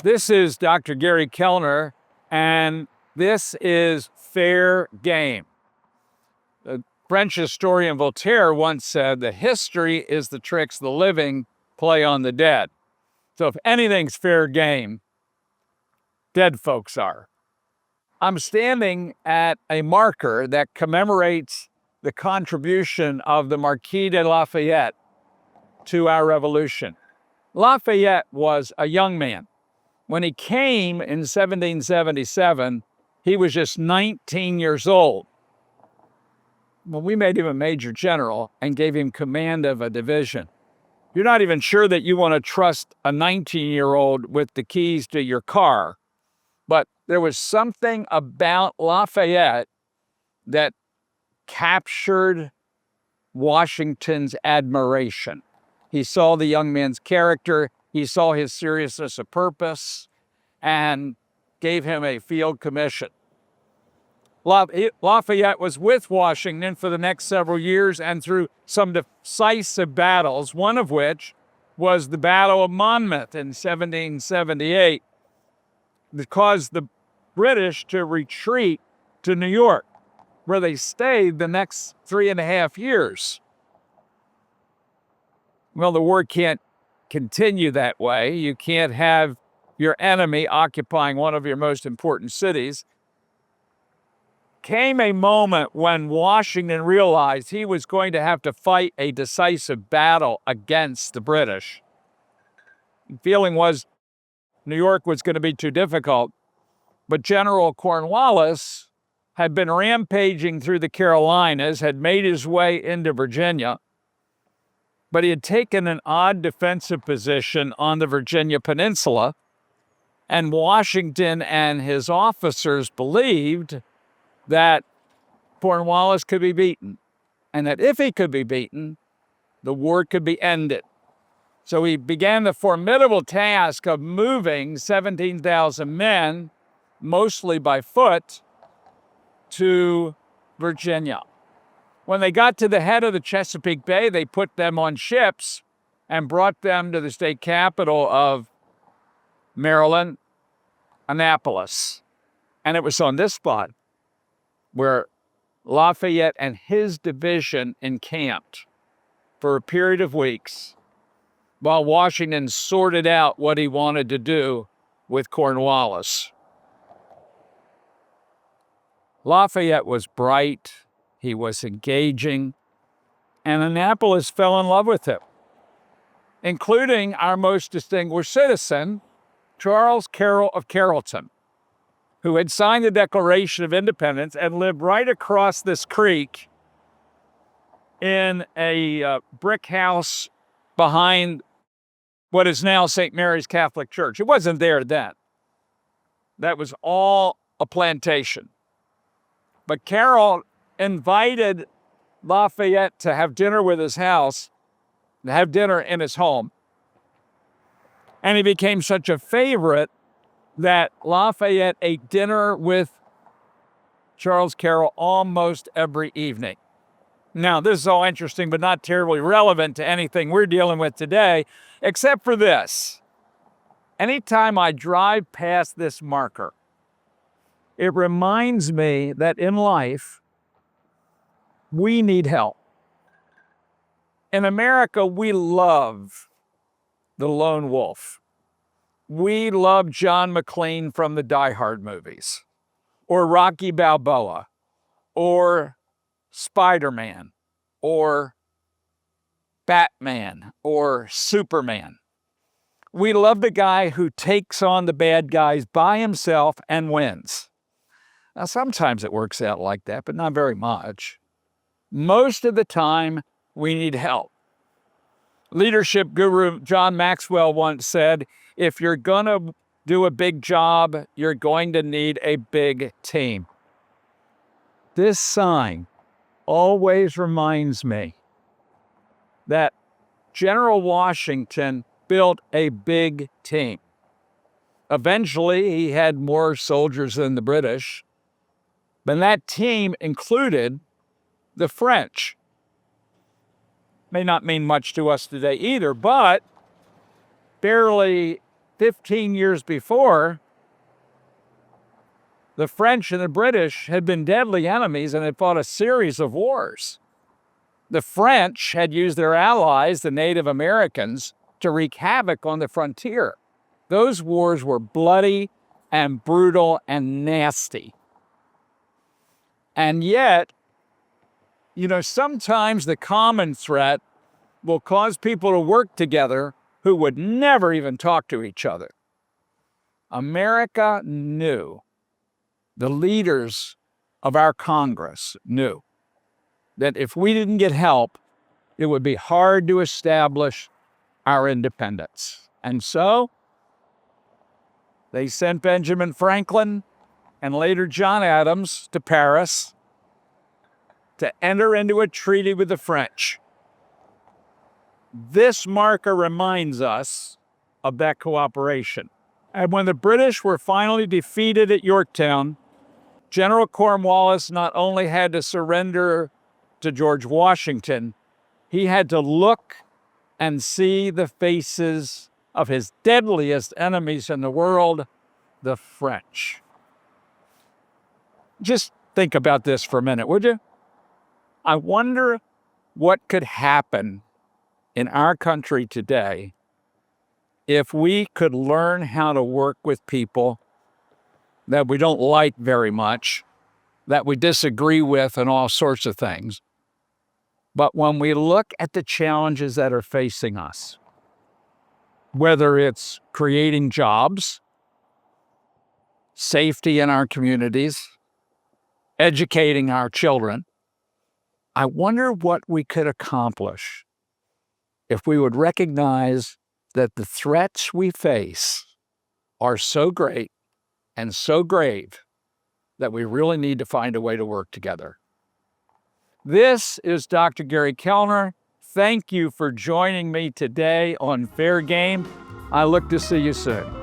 This is Dr. Gary Kellner, and this is fair game. The French historian Voltaire once said that history is the tricks the living play on the dead. So if anything's fair game, dead folks are. I'm standing at a marker that commemorates the contribution of the Marquis de Lafayette to our revolution. Lafayette was a young man. When he came in 1777, he was just 19 years old. Well, we made him a major general and gave him command of a division. You're not even sure that you want to trust a 19-year-old with the keys to your car. But there was something about Lafayette that captured Washington's admiration. He saw the young man's character, he saw his seriousness of purpose, and gave him a field commission. Lafayette was with Washington for the next several years and through some decisive battles, one of which was the Battle of Monmouth in 1778, that caused the British to retreat to New York, where they stayed the next 3.5 years. Well, the war can't continue that way. You can't have your enemy occupying one of your most important cities. Came a moment when Washington realized he was going to have to fight a decisive battle against the British. The feeling was New York was going to be too difficult, but General Cornwallis had been rampaging through the Carolinas, had made his way into Virginia, but he had taken an odd defensive position on the Virginia Peninsula, and Washington and his officers believed that Cornwallis could be beaten, and that if he could be beaten, the war could be ended. So he began the formidable task of moving 17,000 men, mostly by foot, to Virginia. When they got to the head of the Chesapeake Bay, they put them on ships and brought them to the state capital of Maryland, Annapolis. And it was on this spot where Lafayette and his division encamped for a period of weeks while Washington sorted out what he wanted to do with Cornwallis. Lafayette was bright, he was engaging, and Annapolis fell in love with him, including our most distinguished citizen, Charles Carroll of Carrollton, who had signed the Declaration of Independence and lived right across this creek in a brick house behind what is now St. Mary's Catholic Church. It wasn't there then. That was all a plantation. But Carroll invited Lafayette to have dinner with his house, to have dinner in his home. And he became such a favorite that Lafayette ate dinner with Charles Carroll almost every evening. Now, this is all interesting, but not terribly relevant to anything we're dealing with today, except for this. Anytime I drive past this marker, it reminds me that in life, we need help. In America, we love the lone wolf. We love John McClane from the Die Hard movies, or Rocky Balboa, or Spider-Man, or Batman, or Superman. We love the guy who takes on the bad guys by himself and wins. Now, sometimes it works out like that, but not very much. Most of the time, we need help. Leadership guru John Maxwell once said, if you're going to do a big job, you're going to need a big team. This sign always reminds me that General Washington built a big team. Eventually, he had more soldiers than the British, but that team included the French. May not mean much to us today either, but barely 15 years before, the French and the British had been deadly enemies and had fought a series of wars. The French had used their allies, the Native Americans, to wreak havoc on the frontier. Those wars were bloody and brutal and nasty. And yet, sometimes the common threat will cause people to work together who would never even talk to each other. America knew, the leaders of our Congress knew, that if we didn't get help, it would be hard to establish our independence. And so they sent Benjamin Franklin and later John Adams to Paris to enter into a treaty with the French. This marker reminds us of that cooperation. And when the British were finally defeated at Yorktown, General Cornwallis not only had to surrender to George Washington, he had to look and see the faces of his deadliest enemies in the world, the French. Just think about this for a minute, would you? I wonder what could happen in our country today if we could learn how to work with people that we don't like very much, that we disagree with, and all sorts of things. But when we look at the challenges that are facing us, whether it's creating jobs, safety in our communities, educating our children, I wonder what we could accomplish if we would recognize that the threats we face are so great and so grave that we really need to find a way to work together. This is Dr. Gary Kellner. Thank you for joining me today on Fair Game. I look to see you soon.